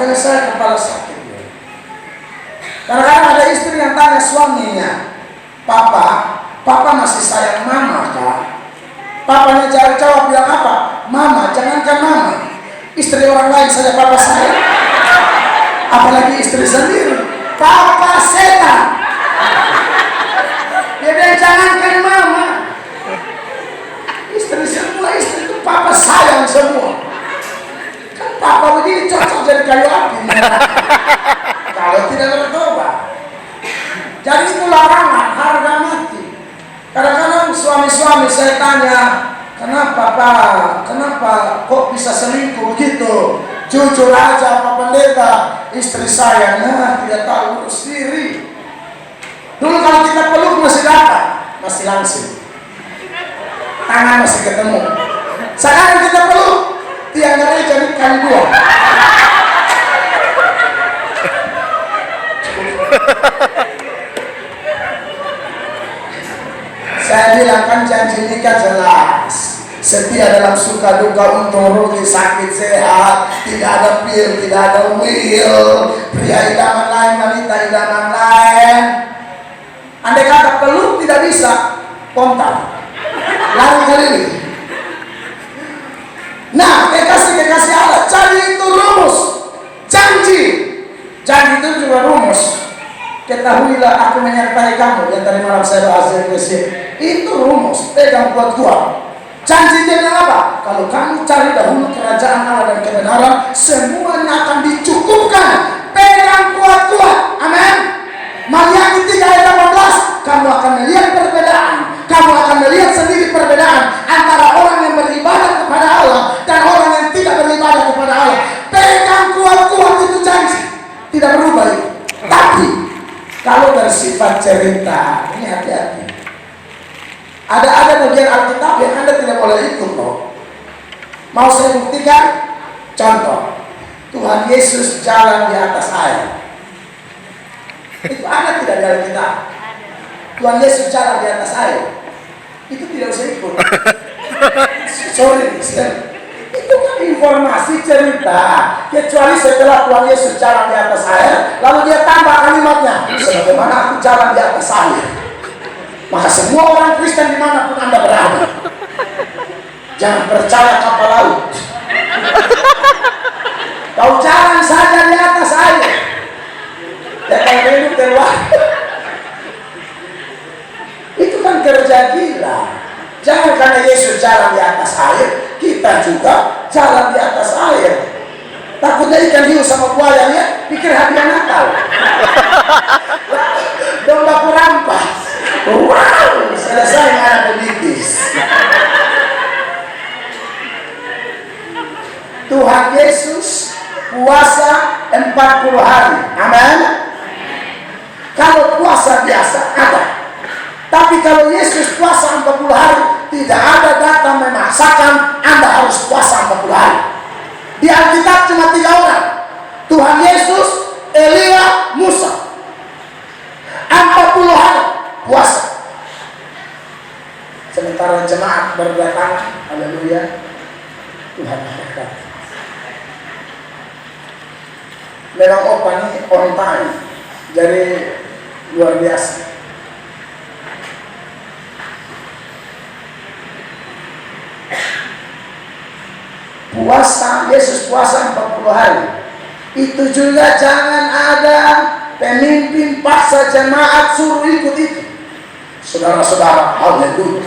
Makanya saya kepala sakit. Kadang-kadang ada istri yang tanya suaminya, Papa masih sayang mama kah? Papanya jawab bilang apa? Mama, jangankan mama, istri orang lain saja papa sayang. Apalagi istri sendiri. Papa setan. Dia bilang jangankan mama, istri semua istri itu papa sayang semua. Kan papa begini cocok jadi kayu api kalau tidak bertobat. Jadi itu larangan, harga mati. Kadang-kadang suami-suami saya tanya, kenapa Pak? Kenapa kok bisa selingkuh begitu? Jujur aja Pak Pendeta, istri saya tidak tahu urus diri. Dulu kalau kita peluk masih dapat, masih langsung, tangan masih ketemu. Sekarang kita peluk, tiang ngeri jadi kali dua. Saya bilang kan janji nikah jelas, setia dalam suka duka, untung rugi, sakit sehat, tidak ada pil, tidak ada will, pria idaman lain, wanita idaman lain. Andai kata peluk tidak bisa, kontak, lari keliling. Nah, kekasih Allah, cari itu rumus, janji itu juga rumus. Ketahuilah aku menyertai kamu. Yang tadi malam saya bahas itu rumus, pegang kuat-kuat. Janji dia bilang apa? Kalau kamu cari dahulu kerajaan Allah dan kebenaran, semuanya akan dicukupkan. Pegang kuat-kuat. Amin. Maliaki 3 ayat 18. Kamu akan melihat perbedaan. Kamu akan melihat sendiri perbedaan antara orang yang beribadah kepada Allah dan orang yang tidak beribadah kepada Allah. Pegang kuat-kuat itu janji. Tidak berubah itu. Tapi kalau bersifat cerita, ini hati-hati. Ada bagian Alkitab yang Anda tidak boleh ikut loh. Mau saya buktikan? Contoh, Tuhan Yesus jalan di atas air. Itu ada tidak di Alkitab? Tuhan Yesus jalan di atas air. Itu tidak usah ikut. Sorry, itu kan informasi cerita. Kecuali setelah Tuhan Yesus jalan di atas air, lalu dia tambah kalimatnya, sebagaimana aku jalan di atas air, maka semua orang Kristen dimanapun Anda berada, jangan percaya kapal laut. Kau jalan saja di atas air, ya kalau hidup keluar. Itu kan kerja gila. Jangan karena Yesus jalan di atas air, kita juga jalan di atas air. Takutnya ikan hiu sama buaya ya, pikir hadiah Natal. Domba kurampas. Wow, selesai anak pebisnis. Tuhan Yesus puasa 40 hari. Amin. Kalau puasa biasa ada. Tapi kalau Yesus puasa 40 hari, tidak ada data memaksakan Anda harus puasa 40 hari. Di Alkitab cuma 3 orang. Tuhan Yesus, Elia, Musa. 40 hari puasa. Sementara jemaat berdatangan, haleluya, Tuhan berkat. Memang opan ini on time, jadi luar biasa. Puasa, Yesus puasa 40 hari. Itu juga jangan ada pemimpin paksa jemaat suruh ikut itu. Saudara-saudara, haleluya.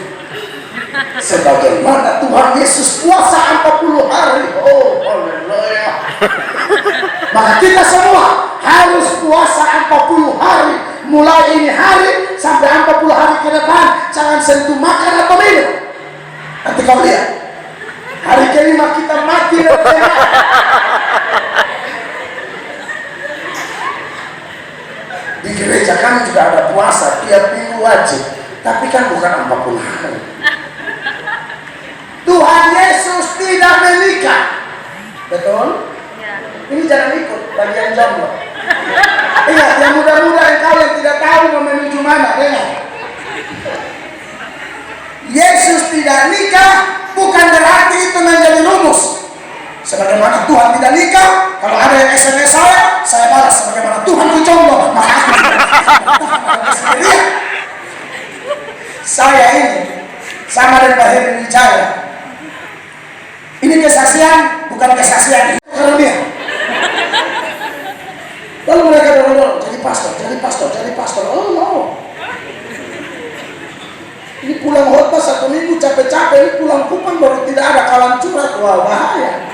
Sebagaimana Tuhan Yesus puasa 40 hari. Oh, haleluya. Maka kita semua harus puasa 40 hari. Mulai ini hari sampai 40 hari ke depan, jangan sentuh makan atau minum. Nanti kau lihat, hari kelima kita mati. Di gereja kami juga ada puasa tiap minggu wajib, tapi kan bukan 40 hari. Tuhan Yesus tidak menikah, betul? Ini jangan ikut bagian jomblo. Ingat, yang muda-muda engkau yang tidak tahu mau menuju mana, dengar. Yesus tidak nikah bukan berarti itu menjadi rumus. Sebagaimana Tuhan tidak nikah, kalau ada yang SMS saya balas. Sebagaimana Tuhan ku jomblo, maka aku sendirian. Saya ini sama dengan Pak Heri Wijaya. Ini kesaksian, bukan kesaksian karena dia. Lalu mereka dorong, jadi pastor. Oh no. Ini pulang khotbah 1 minggu capek-capek, ini pulang Kupang baru tidak ada kalam curhat. Wah, bahaya.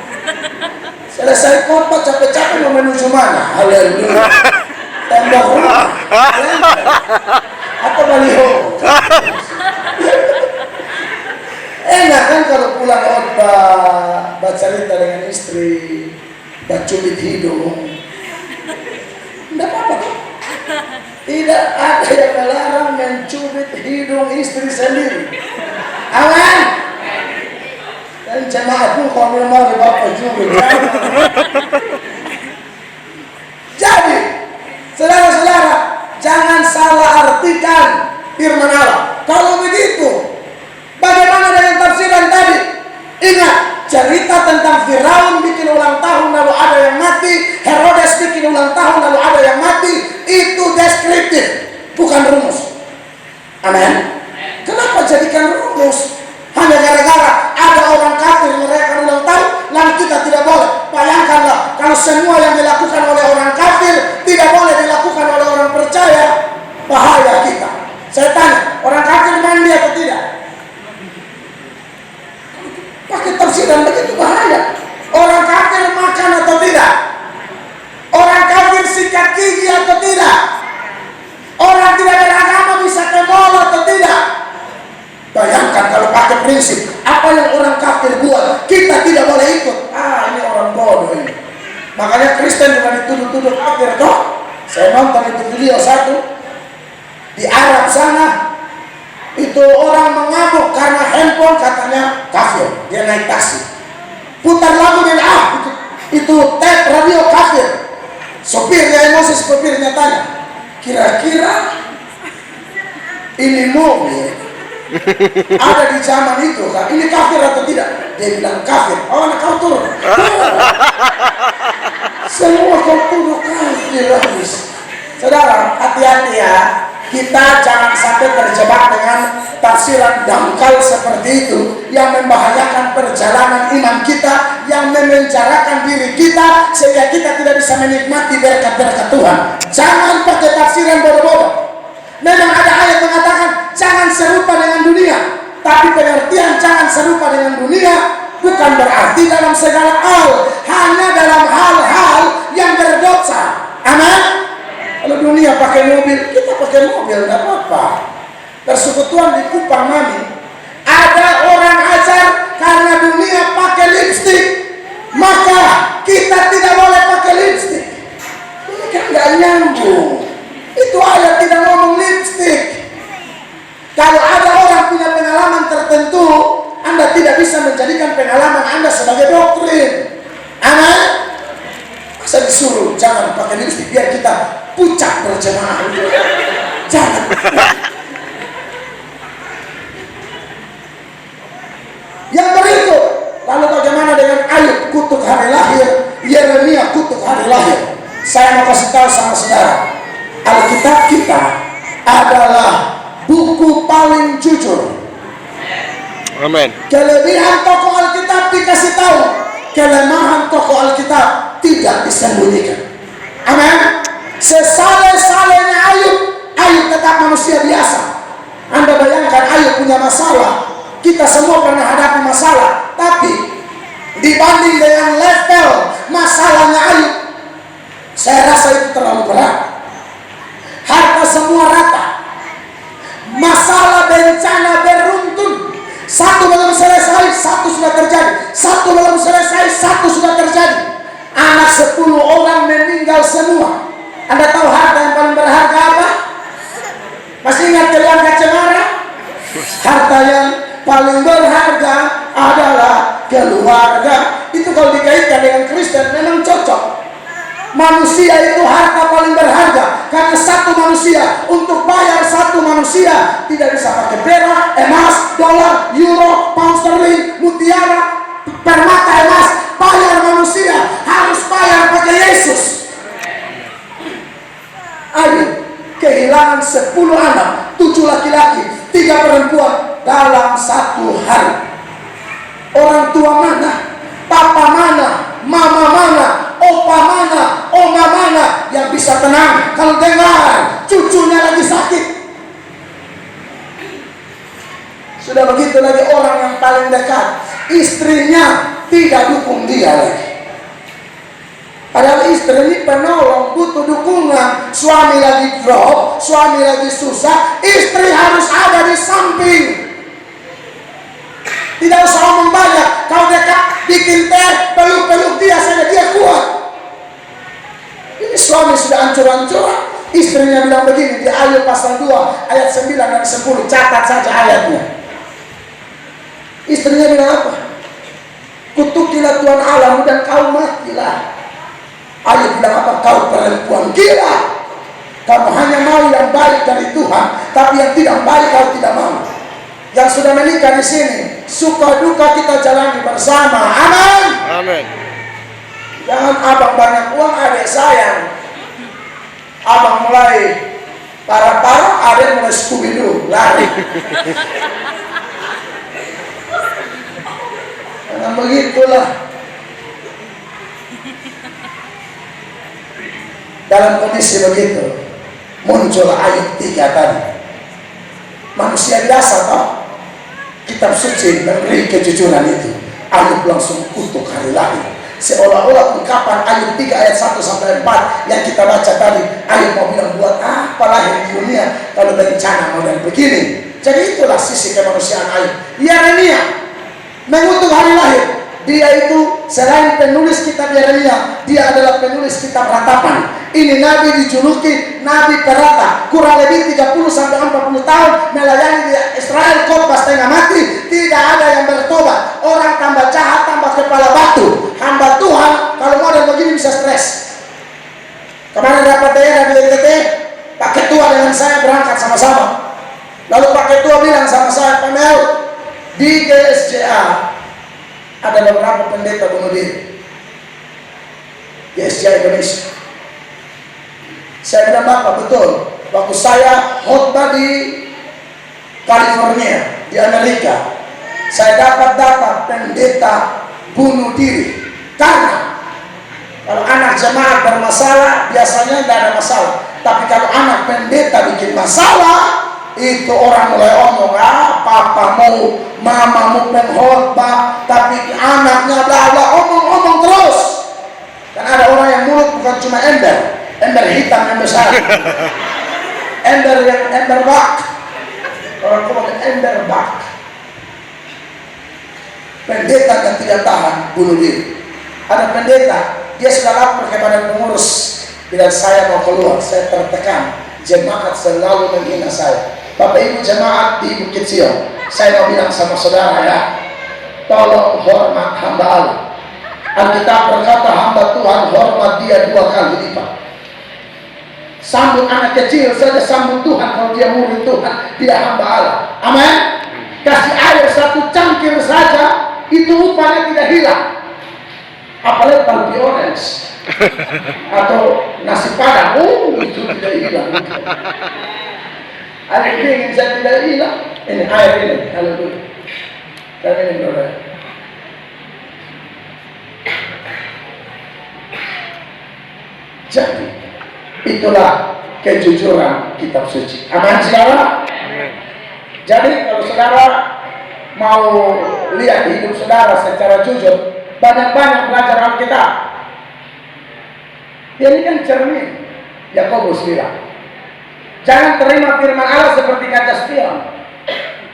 Selesai khotbah capek-capek mau menuju mana? Haleluya. Tembok rumah. Atau baliho. Enak kan kalau pulang khotbah, baca cerita dengan istri, bacubit hidung. Tidak apa-apa kan? Tidak ada yang melarang mencubit hidung istri sendiri. Aman? Dan jemaat pun kalau mau bapak cubit. Jadi, saudara-saudara, jangan salah artikan firman Allah. Kalau begitu, bagaimana dengan tafsiran tadi? Ingat, cerita tentang Firaun bikin ulang tahun lalu ada yang mati, Herodes bikin ulang tahun lalu ada yang mati, itu deskriptif, bukan rumus. Amin. Kenapa jadikan rumus? Hanya gara-gara ada orang kafir merayakan ulang tahun, lalu kita tidak boleh. Bayangkanlah kalau semua yang dilakukan oleh orang kafir tidak boleh dilakukan oleh orang percaya, bahaya kita. Saya tanya, orang kafir mandi atau tidak? Pakai tafsiran begitu bahaya. Orang kafir makan atau tidak? Orang kafir sikat gigi atau tidak? Orang tidak beragama bisa ke mall atau tidak? Bayangkan kalau pakai prinsip apa yang orang kafir buat kita tidak boleh ikut. Ini orang bodoh ini. Makanya Kristen juga dituduh-tuduh kafir toh. Saya nonton itu video satu di Arab sana. Itu orang mengamuk karena handphone katanya kafir, dia naik taksi, putar lagu dia itu tape radio kafir. Sopirnya emosi, sopirnya tanya, kira-kira ini mobil ada di zaman itu kan, ini kafir atau tidak? Dia bilang kafir. Oh, kau turun. Semua kau tuduh kafir habis. Saudara, hati-hati ya. Kita jangan sampai terjebak dengan tafsiran dangkal seperti itu yang membahayakan perjalanan iman kita, yang memenjarakan diri kita sehingga kita tidak bisa menikmati berkat-berkat Tuhan. Jangan pakai tafsiran bodoh-bodoh. Memang ada ayat mengatakan jangan serupa dengan dunia, tapi pengertian jangan serupa dengan dunia bukan berarti dalam segala hal, hanya dalam hal-hal yang berdosa. Amin. Kalau dunia pakai mobil, kita pakai mobil, tidak apa-apa. Persekutuan di Kupang Mami, ada orang ajar karena dunia pakai lipstik, maka kita tidak boleh pakai lipstik. Ini kan nggak nyambung. Itu ayat tidak ngomong lipstik. Kalau ada orang punya pengalaman tertentu, Anda tidak bisa menjadikan pengalaman Anda sebagai doktrin. Amin. Masa disuruh jangan pakai lipstik biar kita pucat berjemaah. Jangan. Yang berikut, lalu bagaimana dengan Ayub kutuk hari lahir, Yeremia kutuk hari lahir? Saya mau kasih tahu sama saudara, Alkitab kita adalah buku paling jujur. Amin. Kelebihan tokoh Alkitab dikasih tahu, kelemahan tokoh Alkitab tidak disembunyikan. Amin. Sesaleh-salehnya Ayub, Ayub tetap manusia biasa. Anda bayangkan Ayub punya masalah, kita semua pernah hadapi masalah, tapi dibanding dengan level masalahnya Ayub, saya rasa itu terlalu berat. Harta semua rata, masalah bencana beruntun, satu belum selesai, satu sudah terjadi, satu belum selesai, satu sudah terjadi. Anak 10 orang meninggal semua. Anda tahu harta yang paling berharga apa? Masih ingat keluarga cemara? Harta yang paling berharga adalah keluarga. Itu kalau dikaitkan dengan Kristen memang cocok. Manusia itu harta paling berharga, karena satu manusia untuk bayar satu manusia tidak bisa pakai perak, emas, dolar, euro, pound sterling, mutiara, permata emas. Bayar kehilangan 10 anak, 7 laki-laki, 3 perempuan dalam 1 hari. Orang tua mana? Papa mana? Mama mana? Opa mana? Oma mana yang bisa tenang kalau dengar cucunya lagi sakit? Sudah begitu lagi orang yang paling dekat, istrinya tidak dukung dia lagi. Padahal istri ini penolong, butuh dukungan. Suami lagi drop, suami lagi susah, istri harus ada di samping. Tidak usah omong banyak, kau dekat bikin teh, peluk-peluk dia saja, dia kuat. Ini suami sudah hancur-hancuran, istrinya bilang begini di Ayub pasal 2 ayat 9 dan 10, catat saja ayatnya. Istrinya bilang apa? Kutukilah Tuhan Allah dan kau matilah. Ayub bilang apa? Kau perempuan gila. Kamu hanya mau yang baik dari Tuhan, tapi yang tidak baik kau tidak mau. Yang sudah menikah di sini, suka duka kita jalani bersama. Amin. Amin. Jangan abang banyak uang, adik sayang. Abang mulai parah-parah, adik mulai Scooby-Doo, lari. Jangan begitulah. Dalam kondisi begitu, muncul ayat 3 tadi. Manusia biasa toh, kitab suci memberi kejujuran itu. Ayub langsung kutuk hari lahir. Seolah-olah ungkapan Ayub 3 ayat 1 sampai 4 yang kita baca tadi. Ayub mau bilang, buat apa lahir di dunia kalau berencana model begini. Jadi itulah sisi kemanusiaan Ayub. Yeremia mengutuk hari lahir. Dia itu selain penulis kitab Yeremia, dia adalah penulis kitab ratapan. Ini nabi dijuluki nabi perata, kurang lebih 30 sampai 40 tahun melayani di Israel, khotbah setengah mati, tidak ada yang bertobat. Orang tambah jahat, tambah kepala batu. Hamba Tuhan kalau model begini bisa stres. Kemarin dapat daerah di NTT, Pak Ketua dengan saya berangkat sama-sama. Lalu Pak Ketua bilang sama saya, Pak Mel, di GSJA ada beberapa pendeta bunuh diri. GSJA Indonesia. Saya bilang, Bapak, betul. Waktu saya khotbah di California, di Amerika, saya dapat data pendeta bunuh diri. Karena kalau anak jemaat bermasalah, biasanya tidak ada masalah. Tapi kalau anak pendeta bikin masalah, itu orang mulai omong, papamu, mamamu pengkhotbah, tapi anaknya bla bla, omong-omong terus. Dan ada orang yang mulut bukan cuma ember hitam yang besar, ember bak. Orang ngomong ember bak. Pendeta yang tidak tahan bunuh diri. Ada pendeta, dia sudah lapor kepada pengurus, bila saya mau keluar, saya tertekan, jemaat selalu menghina saya. Bapak Ibu jemaat di Bukit Sion, saya mau bilang sama saudara ya, tolong hormat hamba Allah. Alkitab berkata hamba Tuhan hormat dia 2 kali lipat. Sambut anak kecil saja sambut Tuhan, kalau dia murid Tuhan, dia hamba Allah. Amin. Kasih air 1 cangkir saja, itu upahnya tidak hilang. Apalagi palpi orange atau nasi padang, itu tidak hilang. Air dingin saya tidak hilang. Ini air ini, kalau dulu. Dan ini berapa? Jadi, itulah kejujuran kitab suci. Aman saudara? Jadi kalau saudara mau lihat hidup saudara secara jujur, banyak-banyak belajar Alkitab. Ini kan cermin. Yakobus bilang, jangan terima firman Allah seperti kaca spion.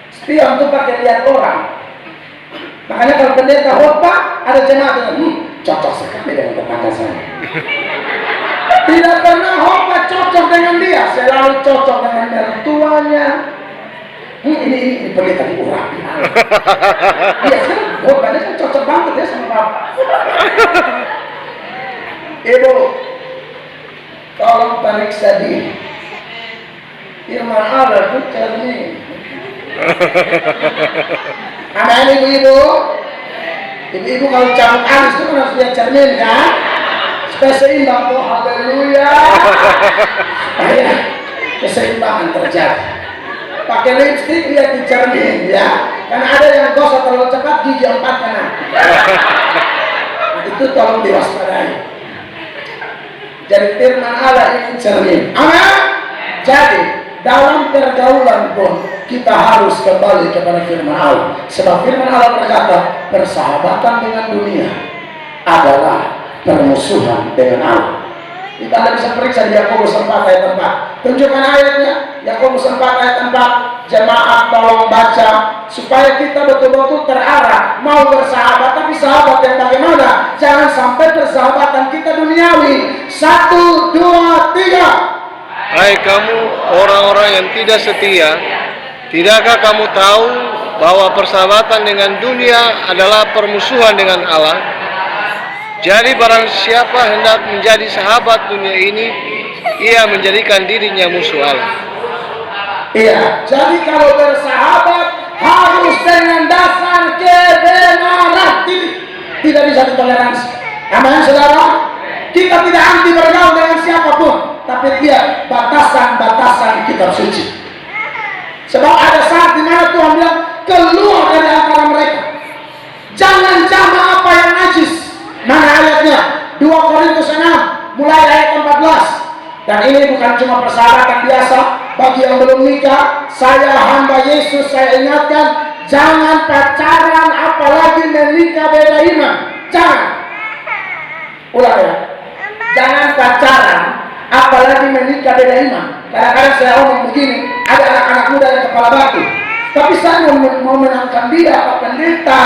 Spion itu pakai lihat orang. Makanya kalau pendeta khotbah, ada jemaat yang cocok sekali dengan tetangga saya. Tidak pernah khotbah cocok dengan dia, selalu cocok dengan mertuanya. Ini pendeta di orang. Iya kan, khotbahnya kan cocok banget ya sama bapak. Ibu, tolong periksa diri. Firman Allah itu cermin. Amin ibu-ibu. Ibu-ibu kalau cabut alis itu kan harus lihat cermin kan? Supaya seimbang tuh, haleluya. keseimbangan terjadi. Pakai lipstick lihat di cermin ya, karena ada yang gosok terlalu cepat gigi 4 kena. Itu tolong diwaspadai. Jadi firman Allah ini cermin. Amin. Jadi dalam pergaulan pun kita harus kembali kepada firman Allah. Sebab firman Allah berkata, persahabatan dengan dunia adalah permusuhan dengan Allah. Kita Anda bisa periksa di Yakobus 4 ayat 4. Tunjukkan ayatnya. Yakobus 4 ayat 4. Jemaat tolong baca supaya kita betul-betul terarah mau bersahabat, tapi sahabat yang bagaimana? Jangan sampai persahabatan kita duniawi. 1, 2, 3. Hai kamu orang-orang yang tidak setia, tidakkah kamu tahu bahwa persahabatan dengan dunia adalah permusuhan dengan Allah? Jadi barang siapa hendak menjadi sahabat dunia ini, ia menjadikan dirinya musuh Allah. Iya, jadi kalau bersahabat harus dengan dasar kebenaran, tidak bisa ditoleransi. Amin, saudara. Kita tidak anti bergaul dengan siapapun, tapi lihat batasan-batasan kitab suci. Sebab ada saat di mana Tuhan bilang keluar dari antara mereka. Jangan jama apa yang najis. Mana ayatnya? 2 Korintus 6 mulai ayat 14. Dan ini bukan cuma persahabatan biasa. Bagi yang belum nikah, saya hamba Yesus, saya ingatkan, jangan pacaran apalagi menikah beda iman. Jangan. Ulang ya. Jangan pacaran apalagi menikah beda iman. Kadang-kadang saya ngomong begini, ada anak-anak muda yang kepala batu, tapi saya mau menangkan dia, Pak Pendeta.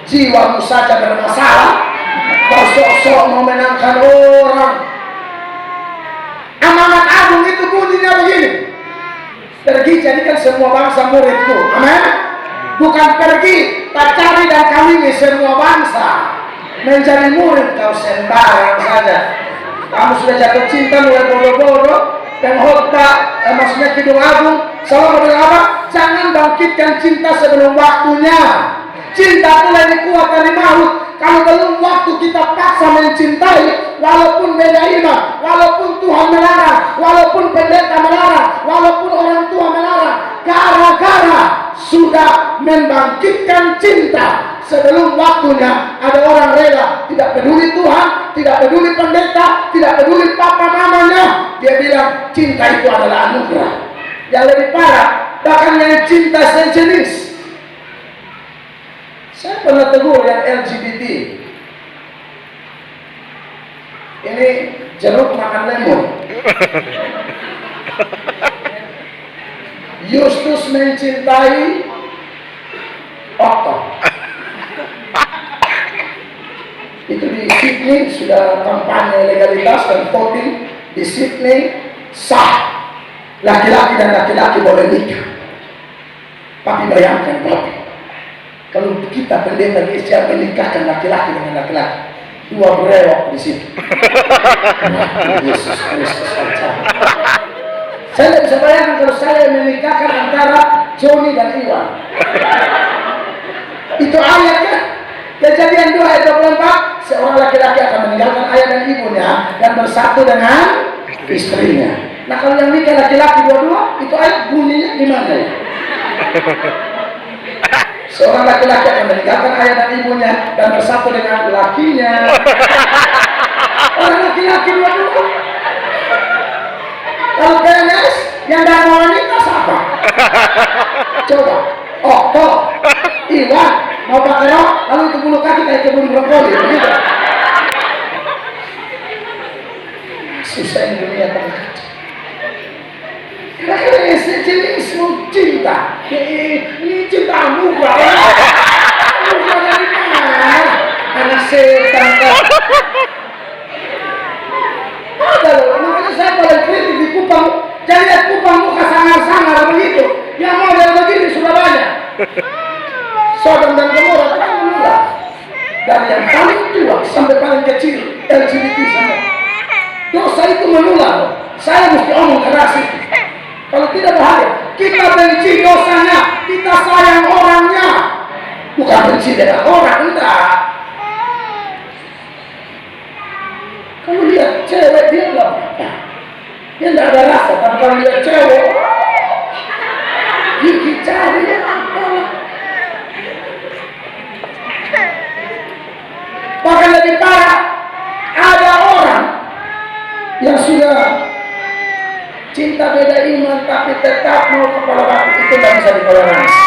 Jiwamu saja bermasalah, kau sok-sok mau menangkan orang. Amanat agung itu bunyinya begini, pergi jadikan semua bangsa muridku. Amin. Bukan pergi pacari dan kawini semua bangsa menjadi murid kau sembarang saja. Kamu sudah jatuh cinta mulai bodoh-bodoh dan khotbah, maksudnya Kidung Agung selalu bilang apa? Jangan bangkitkan cinta sebelum waktunya. Cinta itu lebih kuat dari maut. Kalau belum waktu kita paksa mencintai, walaupun beda iman, walaupun Tuhan melarang, walaupun pendeta melarang, walaupun orang tua melarang, gara-gara sudah membangkitkan cinta sebelum waktunya, ada orang rela, tidak peduli Tuhan, tidak peduli pendeta, tidak peduli papa mamanya, dia bilang cinta itu adalah anugerah. Yang lebih parah, bahkan yang cinta sejenis. Saya pernah tegur yang LGBT. Ini jeruk makan lemon. Justus mencintai Otto. Itu di Sydney sudah kampanye legalitas dan voting di Sydney sah. Laki-laki dan laki-laki boleh nikah. Tapi bayangkan Bapak, kalau kita pendeta di Asia menikahkan laki-laki dengan laki-laki, 2 brewok di situ. Yesus Kristus. Saya tidak bisa bayangkan kalau saya menikahkan antara Joni dan Iwan. Itu ayat kan? Kejadian 2 ayat 24, seorang laki-laki akan meninggalkan ayah dan ibunya dan bersatu dengan istrinya. Nah kalau yang nikah laki-laki dua-dua, itu ayat bunyinya gimana ya? Seorang laki-laki akan meninggalkan ayah dan ibunya dan bersatu dengan lakinya. Orang laki-laki dua-dua. Kalau PNS yang dari wanita siapa? Coba. Otto, Iwan, mau pakai rok, lalu itu bulu kaki kayak kebun brokoli, begitu. Susah ini dunia terkacau. Kira-kira esensialisme cinta. Ini cinta muka. Muka dari mana? Anak setan kan. Ada loh, makanya saya paling kritik di Kupang. Jadi lihat Kupang muka sangar-sangar begitu. Yang model begini sudah banyak. Sodom dan Gomora kan menular. Dari yang paling tua sampai paling kecil, LGBT sama. Dosa itu menular. Saya mesti omong keras itu. Kalau tidak bahaya, kita benci dosanya, kita sayang orangnya. Bukan benci dengan orang, enggak. Kalau lihat cewek dia enggak apa-apa. Dia tidak ada rasa, tapi kalau dia cewek, gigi cari apa? Bahkan lebih parah, ada orang yang sudah cinta beda iman tapi tetap mau kepala batu, itu tidak bisa ditoleransi.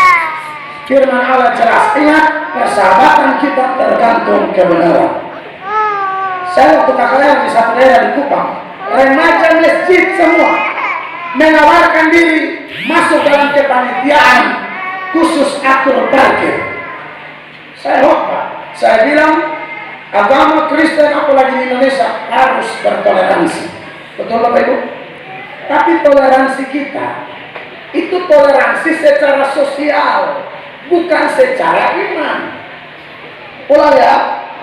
Firman Allah jelas, ingat, persahabatan kita tergantung kebenaran. Saya waktu kakak di satu daerah di Kupang, remaja masjid semua menawarkan diri masuk dalam kepanitiaan khusus atur parkir. Saya khotbah, saya bilang agama Kristen apalagi di Indonesia harus bertoleransi. Betul Bapak Ibu? Tapi toleransi kita itu toleransi secara sosial, bukan secara iman. Ulang ya,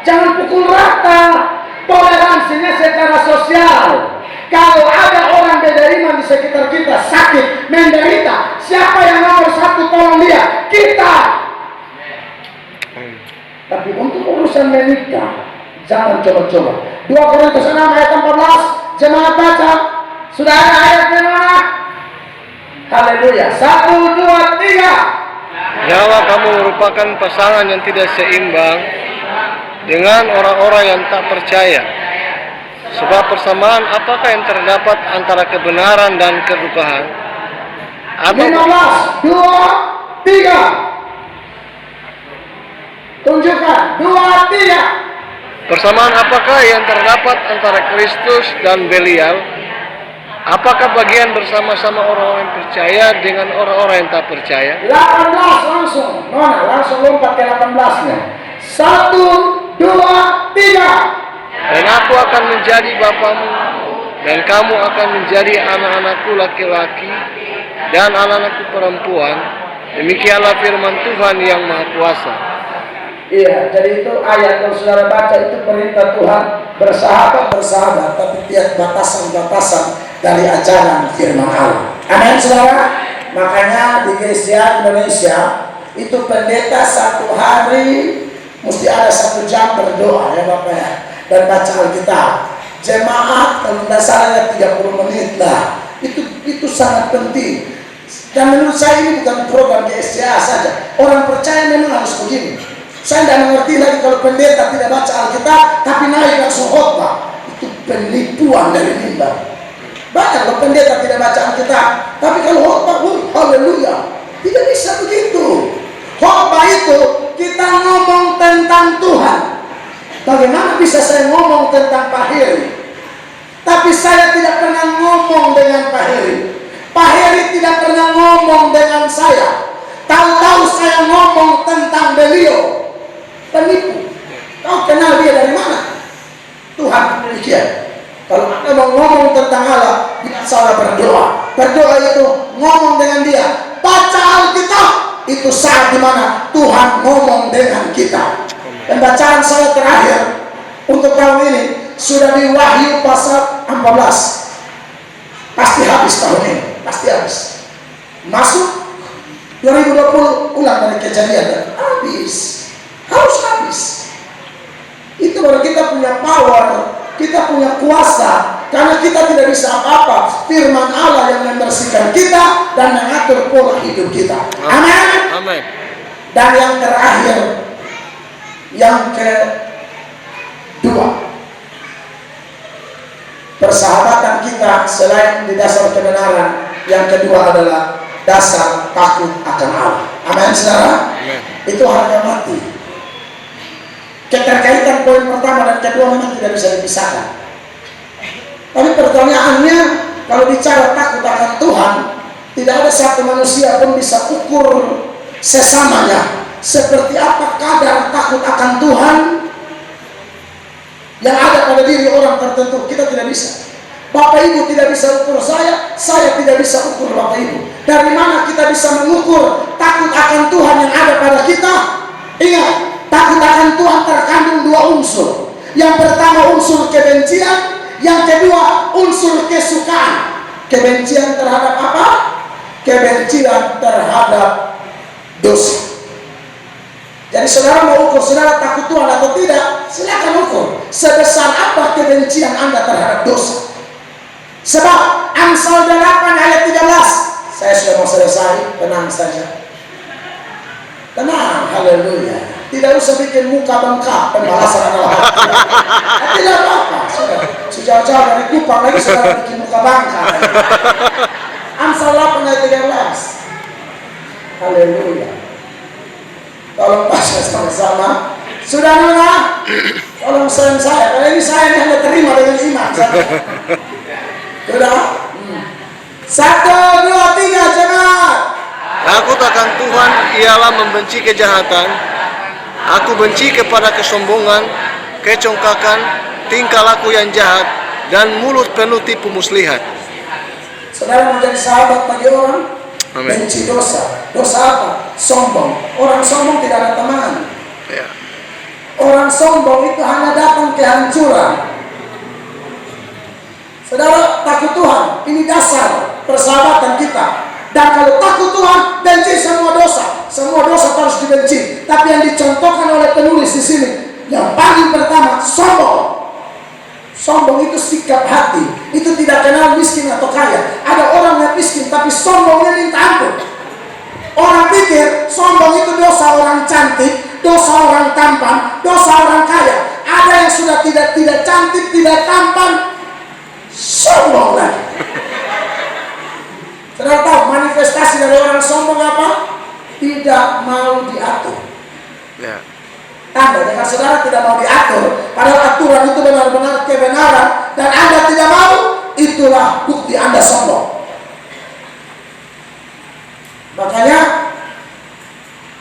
jangan pukul rata. Toleransinya secara sosial. Kalau ada orang beda iman di sekitar kita sakit, menderita, siapa yang nomor satu tolong dia? Kita. Tapi untuk urusan menikah, jangan coba-coba. 2 Korintus 6 ayat 14, jemaat baca. Sudah ada ayatnya mana? Haleluya. 1, 2, 3. Nyawa kamu merupakan pasangan yang tidak seimbang dengan orang-orang yang tak percaya. Sebab persamaan apakah yang terdapat antara kebenaran dan kedukaan? 15, 2, 3. Tunjukkan 2, 3. Persamaan apakah yang terdapat antara Kristus dan Belial? Apakah bagian bersama-sama orang-orang yang percaya dengan orang-orang yang tak percaya? 18 langsung. Nona, langsung lompat ke 18-nya. 1, 2, 3. Dan aku akan menjadi bapamu, dan kamu akan menjadi anak-anakku laki-laki dan anak-anakku perempuan. Demikianlah firman Tuhan yang Maha Kuasa. Iya, jadi itu ayat kalau saudara baca itu perintah Tuhan bersahabat, tapi tiap batasan-batasan dari ajaran firman Allah. Amin, saudara. Makanya di Gereja Indonesia itu pendeta 1 hari mesti ada 1 jam berdoa ya Bapak ya, dan baca Alkitab. Jemaat kalau tidak salah 30 menit lah. Itu sangat penting. Dan menurut saya ini bukan program GSCA saja. Orang percaya memang harus begini. Saya tidak mengerti lagi kalau pendeta tidak baca Alkitab tapi naik langsung khotbah. Itu penipuan dari mimbar. Banyak kalau pendeta tidak baca Alkitab, tapi kalau khotbah, haleluya. Tidak bisa begitu. Khotbah itu kita ngomong tentang Tuhan. Bagaimana bisa saya ngomong tentang Pak Heri? Tapi saya tidak pernah ngomong dengan Pak Heri. Pak Heri tidak pernah ngomong dengan saya. Tahu-tahu saya ngomong tentang beliau. Penipu. Kau kenal dia dari mana? Tuhan demikian. Kalau Anda mau ngomong tentang Allah, tidak salah berdoa. Berdoa itu ngomong dengan dia. Baca Alkitab, itu saat dimana Tuhan ngomong dengan kita. Dan bacaan saya terakhir untuk tahun ini sudah di Wahyu pasal 14. Pasti habis tahun ini, pasti habis. Masuk 2020 ulang dari kejadian, habis. Harus habis. Itu baru kita punya power, kita punya kuasa. Karena kita tidak bisa apa-apa. Firman Allah yang membersihkan kita dan mengatur pola hidup kita. Amin. Amin. Dan yang terakhir, yang kedua, persahabatan kita selain di dasar kebenaran, yang kedua adalah dasar takut akan Allah. Amin, saudara. Amin. Itu harga mati. Keterkaitan poin pertama dan kedua memang tidak bisa dipisahkan. Tapi pertanyaannya, kalau bicara takut akan Tuhan, tidak ada satu manusia pun bisa ukur sesamanya seperti apa kadar takut akan Tuhan yang ada pada diri orang tertentu. Kita tidak bisa. Bapak Ibu tidak bisa ukur saya tidak bisa ukur Bapak Ibu. Dari mana kita bisa mengukur takut akan Tuhan yang ada pada kita? Ingat, takut akan Tuhan terkandung 2 unsur. Yang pertama unsur kebencian, yang kedua unsur kesukaan. Kebencian terhadap apa? Kebencian terhadap dosa. Jadi saudara mau ukur saudara takut Tuhan atau tidak, silakan ukur. Sebesar apa kebencian Anda terhadap dosa? Sebab Amsal 8 ayat 13. Saya sudah mau selesai, tenang saja. Tenang, haleluya. Tidak usah bikin muka bengkak, pembalasan adalah hati. Tidak apa-apa, sudah. Sejauh-jauh dari Kupang lagi sudah bikin muka bangka. Amsal 8 ayat 13. Haleluya. Tolong baca sama-sama. Sudah Nona? Tolong selain saya. Karena ini saya ini hanya terima dengan iman saja. Sudah? 1, 2, 3, cepat. Takut akan Tuhan ialah membenci kejahatan. Aku benci kepada kesombongan, kecongkakan, tingkah laku yang jahat, dan mulut penuh tipu muslihat. Saudara menjadi sahabat bagi orang Amin. benci dosa. Dosa apa? Sombong. Orang sombong tidak ada teman. Ya. Orang sombong itu hanya datang kehancuran. Saudara, takut Tuhan, ini dasar persahabatan kita. Dan kalau takut Tuhan, benci semua dosa. Semua dosa harus dibenci. Tapi yang dicontohkan oleh penulis di sini, yang paling pertama, sombong. Sombong itu sikap hati. Itu tidak kenal miskin atau kaya. Ada orang yang miskin tapi sombongnya minta ampun. Orang pikir sombong itu dosa orang cantik, dosa orang tampan, dosa orang kaya. Ada yang sudah tidak cantik, tidak tampan, sombong lagi. Saudara tahu manifestasi dari orang sombong apa? Tidak mau diatur. Ya. Tanda dengan saudara tidak mau diatur, padahal aturan itu benar-benar kebenaran, dan Anda tidak mau, itulah bukti Anda sombong. Makanya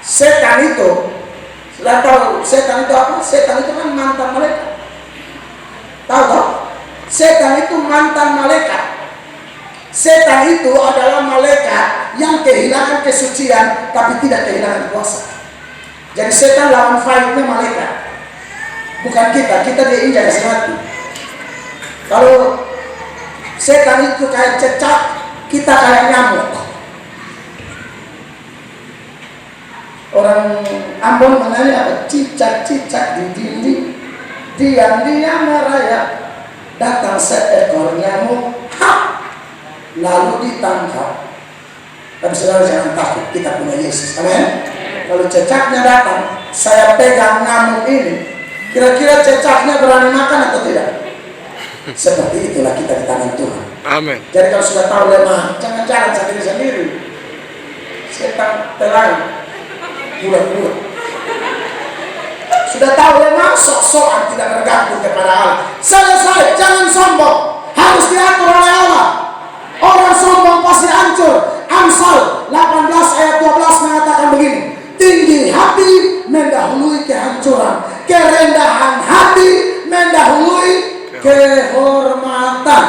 setan itu, sudah tahu setan itu apa? Setan itu kan mantan malaikat. Tahu tak? Setan itu mantan malaikat. Setan itu adalah malaikat yang kehilangan kesucian tapi tidak kehilangan kuasa. Jadi setan lawan fightnya malaikat, bukan kita diinjak mati. Kalau setan itu kayak cecak, kita kayak nyamuk. Orang Ambon mengenai apa? Cicak-cicak di dinding, diam-diam merayap, datang seekor nyamuk, lalu ditangkap. Tapi saudara jangan takut, kita punya Yesus. Amin. Kalau cecaknya datang, saya pegang nyamuk ini, kira-kira cecaknya berani makan atau tidak? Seperti itulah kita di tangan Tuhan. Amin. Jadi kalau sudah tahu lemah, jangan jalan sendiri-sendiri. Setan terang, bulat-bulat. Sudah tahu lemah, sok-sokan tidak bergantung kepada Allah. Selesai, jangan sombong. Harus diatur oleh Allah. Orang sombong pasti hancur. Amsal 18 ayat 12 mengatakan begini. Tinggi hati mendahului kehancuran, kerendahan hati mendahului kehormatan.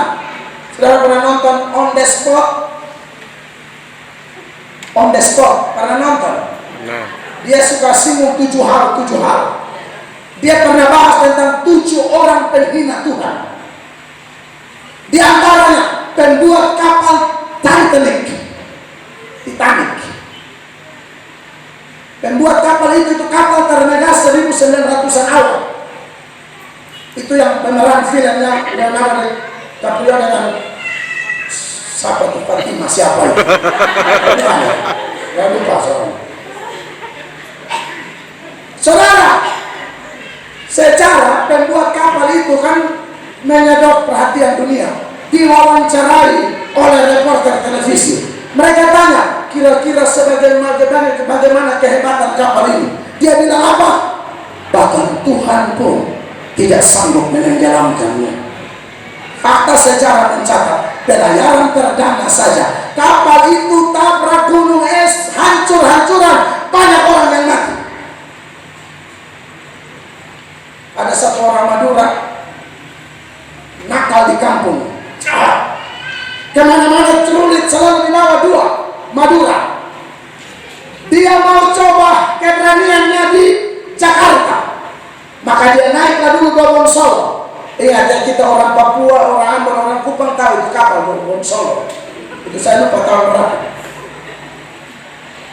Saudara pernah nonton On the Spot? On the Spot, pernah nonton? Nah. Dia suka singgung 7 hal. Dia pernah bahas tentang 7 orang penghina Tuhan. Di antaranya pembuat kapal Titanic. Pembuat kapal itu kapal termegas 1900-an awal. Itu yang pemeran filmnya Leonardo DiCaprio dengan siapa tuh Fatima siapa itu? Gak lupa soalnya. Saudara, secara pembuat kapal itu kan menyedot perhatian dunia, diwawancarai oleh reporter televisi. Mereka tanya, kira-kira bagaimana kehebatan kapal ini? Dia bilang apa? Bahkan Tuhan pun tidak sanggup menenggelamkannya. Fakta sejarah mencatat, pelayaran perdana saja kapal itu tabrak gunung es, hancur-hancuran, banyak orang yang mati. Ada satu orang Madura nakal di kampung, kemana-mana celurit selalu dibawa 2 Madura. Dia mau coba keberaniannya di Jakarta, maka dia naiklah dulu Bobon Solo. Ingat ya, kita orang Papua, orang Ambon, orang Kupang tahu itu kapal Bobon Solo. Itu saya lupa tahun berapa.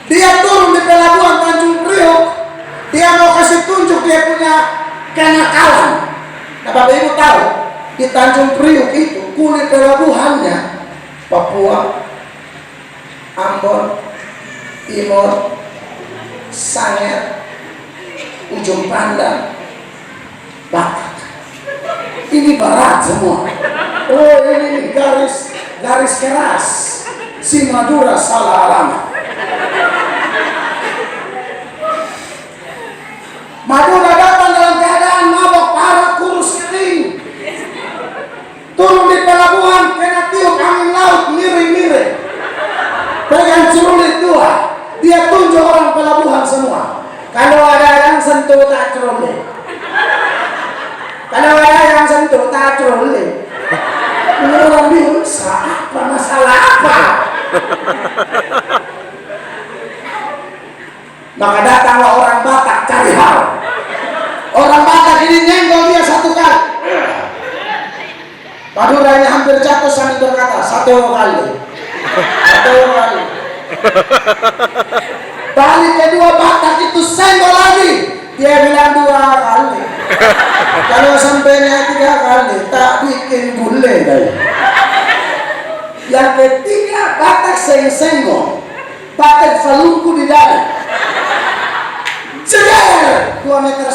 Dia turun di pelabuhan Tanjung Priok. Dia mau kasih tunjuk dia punya kenakalan. Nah Bapak Ibu tahu, di Tanjung Priok itu kulit pelabuhannya Papua, Ambon, Timur, Sangir, Ujung Pandang, Batak. Ini barat semua. Oh, ini garis keras. Si Madura salah alamat. Madura datang dalam keadaan mabok parah, kurus kering. Turun di pelabuhan, kena tiup angin laut, miring-miring. Pegang celurit dua. Dia tunjuk orang pelabuhan semua. Kalau ada yang sentuh tak celurit. Kalau ada yang sentuh tak celurit. Ini orang bingung, apa masalah apa? Maka datanglah orang Batak cari hal. Orang Batak ini nyenggol dia satu kali. Maduranya hampir jatuh sambil berkata, satu kali. Kali kedua Batak itu senggol lagi. Dia bilang 2 kali. Kalau sampainya 3 kali, tak bikin gule deh. Yang ketiga Batak senggol. Batak falungku di dalam. Jeger 2,5 meter.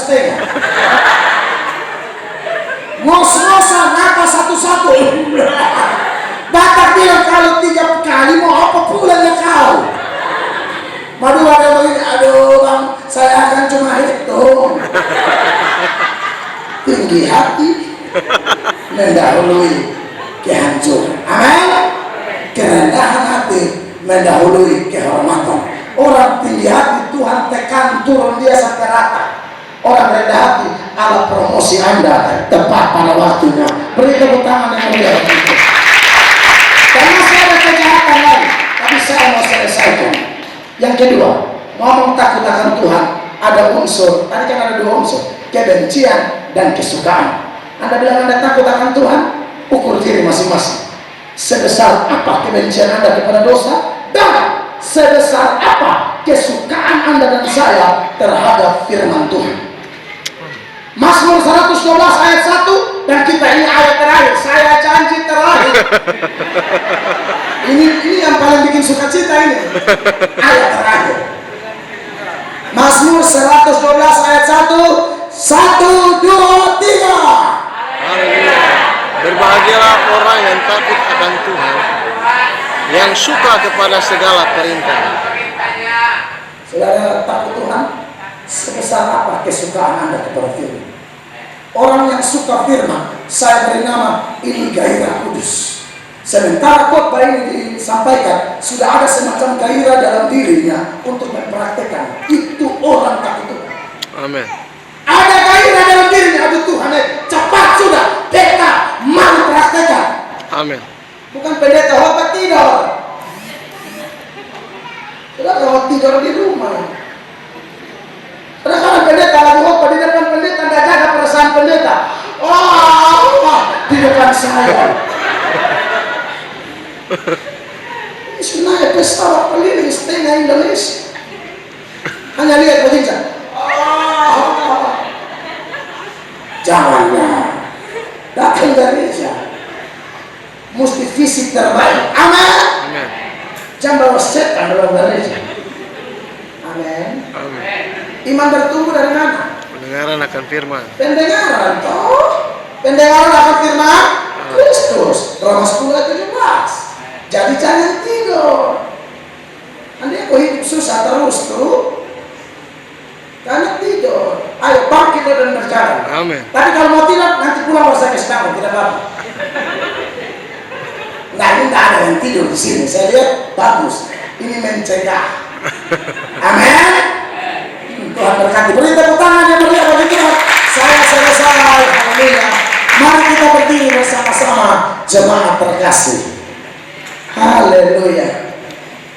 Ngos-ngosan napa satu-satu. Batak bilang kalau 3 kali mau apa pulangnya kau. Madura ada begini, aduh bang, saya akan cuma hitung. Tinggi hati mendahului kehancuran. Amin. Kerendahan hati mendahului kehormatan. Orang tinggi hati Tuhan tekan turun dia sampai rata. Orang rendah hati ala promosi Anda tepat pada waktunya. Beri tepuk tangan yang mulia. Karena saya ada kejahatan lain, tapi saya mau selesaikan. Yang kedua, ngomong takut akan Tuhan ada unsur. Tadi kan ada 2 unsur, kebencian dan kesukaan. Anda bilang Anda takut akan Tuhan, ukur diri masing-masing. Sebesar apa kebencian Anda kepada dosa, dan sebesar apa kesukaan Anda dan saya terhadap firman Tuhan. Mazmur 112 ayat 1, dan kita ini ayat terakhir. Saya janji terakhir. Ini yang paling bikin sukacita ini. Ayat terakhir. Mazmur 112 ayat 1, 1, 2, 3. Haleluya. Berbahagialah orang yang takut akan Tuhan, yang suka kepada segala perintah. Saudara takut Tuhan, sebesar apa kesukaan Anda kepada firman? Orang yang suka firman, saya beri nama ini gairah kudus. Sementara khotbah ini disampaikan, sudah ada semacam gairah dalam dirinya untuk mempraktekkan. Itu orang takut Tuhan. Amin. Ada gairah dalam dirinya, aduh Tuhan, cepat sudah, kita mari praktekkan. Amin. Bukan pendeta hobat tidur. Sudah kalau tidur di rumah. Kadang-kadang pendeta lagi hobat di depan pendeta, nggak jaga perasaan pendeta. Di depan saya. Ini sebenarnya pesta keliling setengah Indonesia. Hanya lihat begini. Janganlah datang gereja. Mesti fisik terbaik. Amin. Amin. Jangan bawa setan dalam gereja. Amin. Amin. Iman bertumbuh dari mana? Pendengaran akan firman. Pendengaran toh. Pendengaran akan firman Kristus. Roma 10 ayat 17. Jadi jangan tidur. Nanti aku hidup susah terus tuh. Karena tidur. Ayo bangkit dan berjalan. Amin. Tapi kalau mau tidur nanti pulang bersama setahun tidak apa-apa. Nah, ini tidak ada yang tidur di sini. Saya lihat bagus. Ini mencegah. Amin. Tuhan berkati. Beri tepuk tangan yang meriah bagi Tuhan. Saya selesai. Haleluya. Mari kita berdiri bersama-sama, jemaat terkasih.